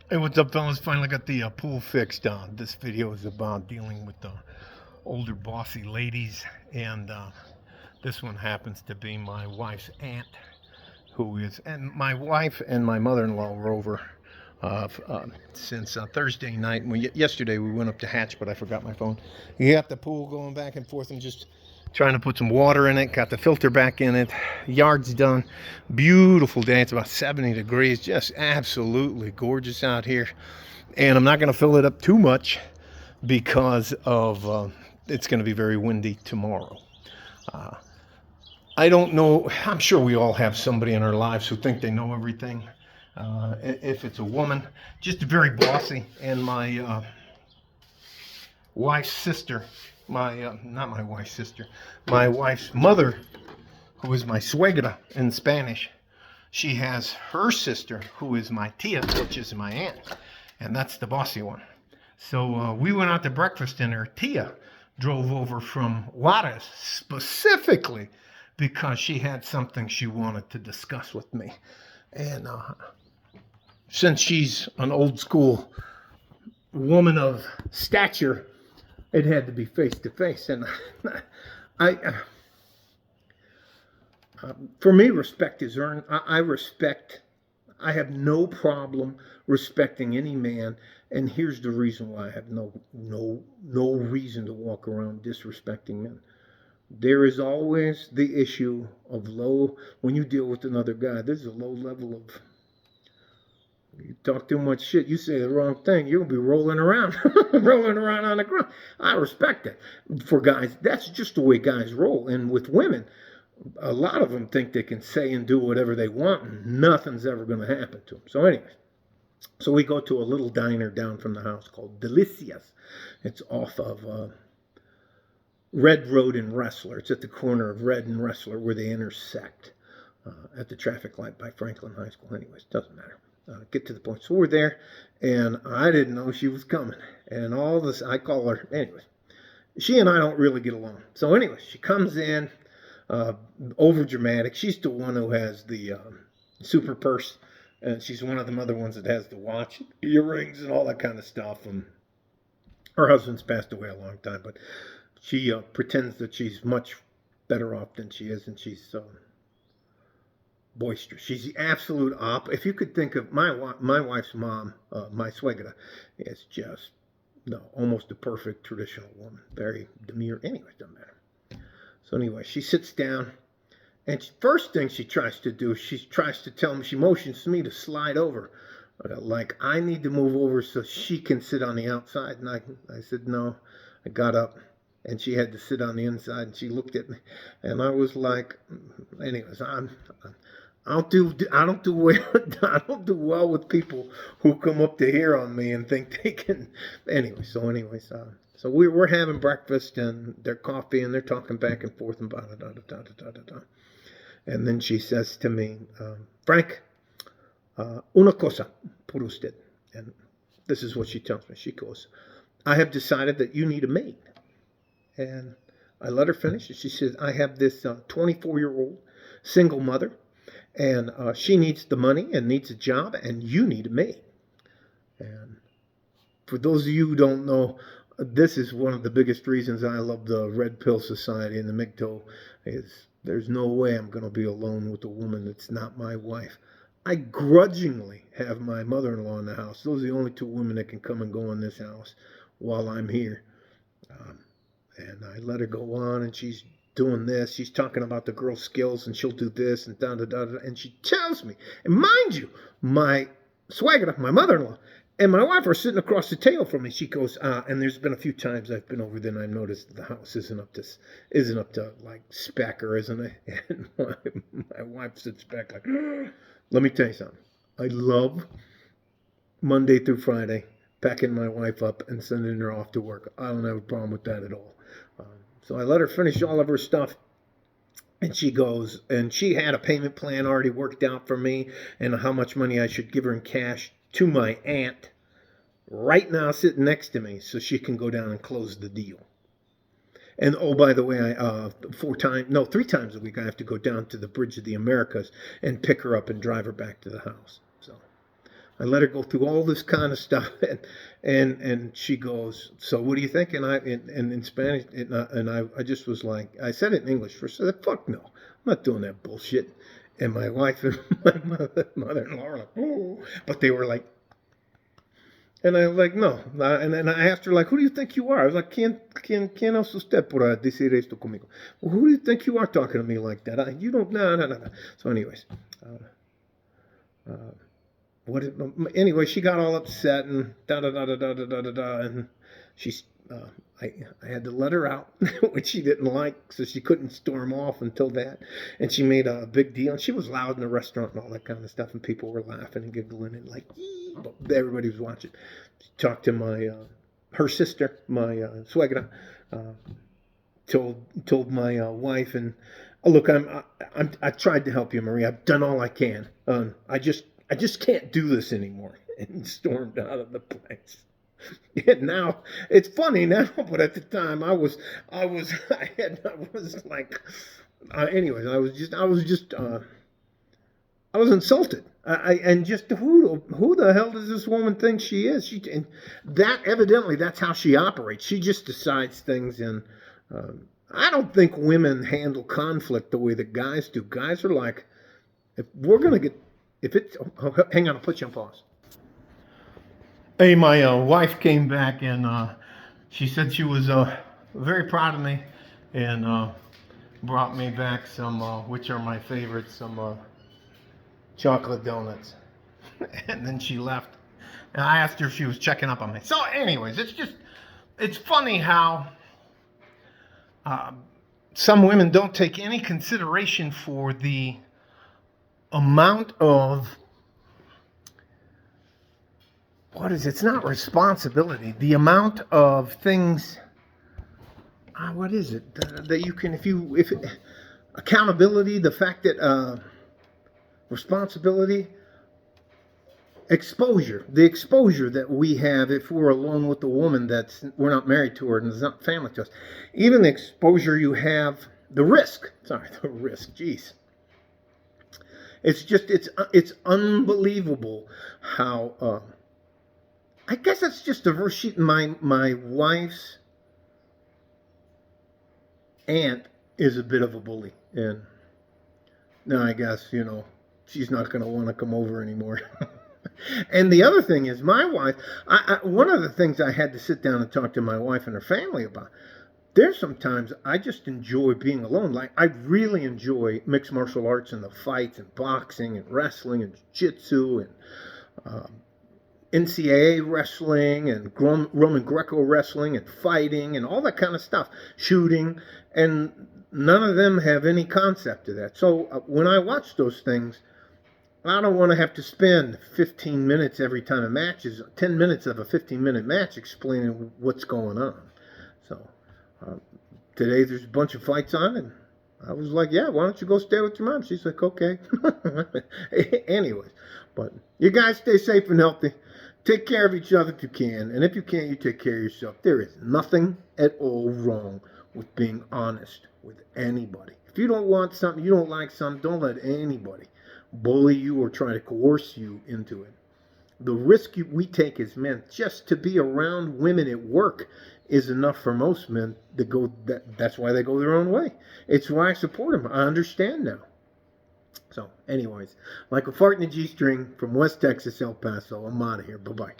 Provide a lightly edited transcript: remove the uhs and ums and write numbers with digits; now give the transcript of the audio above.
Hey, what's up, fellas? Finally got the pool fixed. This video is about dealing with the older bossy ladies, and this one happens to be my wife's aunt, and my wife and my mother-in-law were over since Thursday night. Yesterday we went up to Hatch, but I forgot my phone. You got the pool going back and forth and just trying to put some water in it, got the filter back in it, yard's done. Beautiful day. It's about 70 degrees, just absolutely gorgeous out here. And I'm not going to fill it up too much because of it's going to be very windy tomorrow. I don't know. I'm sure we all have somebody in our lives who think they know everything. If it's a woman, just very bossy. And my wife's sister, not my wife's sister, my wife's mother, who is my suegra in Spanish, she has her sister, who is my tia, which is my aunt, and that's the bossy one. So we went out to breakfast, and her tia drove over from Juarez specifically because she had something she wanted to discuss with me. And since she's an old school woman of stature, it had to be face to face. And for me, respect is earned. I have no problem respecting any man, and here's the reason why I have no reason to walk around disrespecting men. There is always the issue of when you deal with another guy, there's a low level of, you talk too much shit, you say the wrong thing, you'll be rolling around, rolling around on the ground. I respect it. For guys, that's just the way guys roll. And with women, a lot of them think they can say and do whatever they want, and nothing's ever going to happen to them. So anyways, so we go to a little diner down from the house called Delicias. It's off of Red Road and Wrestler. It's at the corner of Red and Wrestler where they intersect at the traffic light by Franklin High School. Anyways, doesn't matter. Get to the point. So we're there, and I didn't know she was coming. And all this, I call her, anyways. She and I don't really get along. So anyways, she comes in, over dramatic. She's the one who has the super purse, and she's one of the other ones that has the watch, earrings, and all that kind of stuff. And her husband's passed away a long time, but she pretends that she's much better off than she is, and she's boisterous. She's the absolute If you could think of my wife's mom, my suegra, is just almost a perfect traditional woman. Very demure. Anyway, doesn't matter. So anyway, she sits down, and first thing she tries to do, she tries to tell me, she motions to me to slide over, like I need to move over so she can sit on the outside. And I said no. I got up, and she had to sit on the inside, and she looked at me, and I was like, anyways, I don't do well with people who come up to here on me and think they can. Anyways, so we're having breakfast, and they're coffee, and they're talking back and forth and blah, da, da, da, da, da, da. And then she says to me, Frank, una cosa por usted. And this is what she tells me. She goes, I have decided that you need a maid. And I let her finish. And she says, I have this 24-year-old single mother, and she needs the money and needs a job, and you need a maid. And for those of you who don't know, this is one of the biggest reasons I love the Red Pill Society and the MGTOW is there's no way I'm going to be alone with a woman that's not my wife. I grudgingly have my mother-in-law in the house. Those are the only two women that can come and go in this house while I'm here. And I let her go on, and she's doing this. She's talking about the girl's skills, and she'll do this, and da-da-da-da. And she tells me, and mind you, my suegra, my mother-in-law, and my wife are sitting across the table from me. She goes, and there's been a few times I've been over there, and I've noticed the house isn't up to like spec, or isn't it? And my wife sits back like, let me tell you something. I love Monday through Friday packing my wife up and sending her off to work. I don't have a problem with that at all. So I let her finish all of her stuff. And she goes, and she had a payment plan already worked out for me and how much money I should give her in cash to my aunt right now sitting next to me so she can go down and close the deal. And oh, by the way, 3 times a week I have to go down to the Bridge of the Americas and pick her up and drive her back to the house. So I let her go through all this kind of stuff, and she goes, so what do you think? And in Spanish, I just was like, I said it in English first. I said, fuck no, I'm not doing that bullshit. And my wife and my mother-in-law were like, oh, but they were like, and I was like, no. And then I asked her, like, who do you think you are? I was like, ¿Quién es usted por decir esto conmigo? Well, who do you think you are talking to me like that? You don't, no. So anyways, anyway, she got all upset and and she's, I had to let her out, which she didn't like, so she couldn't storm off until that. And she made a big deal. And she was loud in the restaurant and all that kind of stuff, and people were laughing and giggling and like, but everybody was watching. She talked to her sister, my suegra, told my wife, and look, I tried to help you, Marie. I've done all I can. I just can't do this anymore. And stormed out of the place. And now it's funny now, but at the time I was like, anyways, I was insulted. And just who the hell does this woman think she is? And that evidently that's how she operates. She just decides things, and I don't think women handle conflict the way that guys do. Guys are like, hang on, I'll put you on pause. Hey, my wife came back, and she said she was very proud of me, and brought me back some, which are my favorites, some chocolate donuts. And then she left, and I asked her if she was checking up on me. So anyways, it's funny how some women don't take any consideration for the amount of, it's not responsibility, the amount of things, that you can, accountability, the fact that, responsibility, exposure, the exposure that we have if we're alone with a woman we're not married to her and is not family to us, even the exposure you have, the risk, geez. It's unbelievable how, I guess that's just a verse sheet. My wife's aunt is a bit of a bully, and now I guess, she's not going to want to come over anymore. And the other thing is, my wife, one of the things I had to sit down and talk to my wife and her family about, there's sometimes I just enjoy being alone. Like, I really enjoy mixed martial arts and the fights and boxing and wrestling and jiu-jitsu and NCAA wrestling and Roman Greco wrestling and fighting and all that kind of stuff, shooting, and none of them have any concept of that. So when I watch those things, I don't want to have to spend 15 minutes every time a match is 10 minutes of a 15-minute match explaining what's going on. So today there's a bunch of fights on, and I was like, yeah, why don't you go stay with your mom? She's like, okay. Anyways, but you guys stay safe and healthy. Take care of each other if you can. And if you can't, you take care of yourself. There is nothing at all wrong with being honest with anybody. If you don't want something, you don't like something, don't let anybody bully you or try to coerce you into it. The risk we take as men just to be around women at work is enough for most men to go. That's why they go their own way. It's why I support them. I understand now. So, anyways, like a fart in a G-string from West Texas, El Paso, I'm out of here. Bye-bye.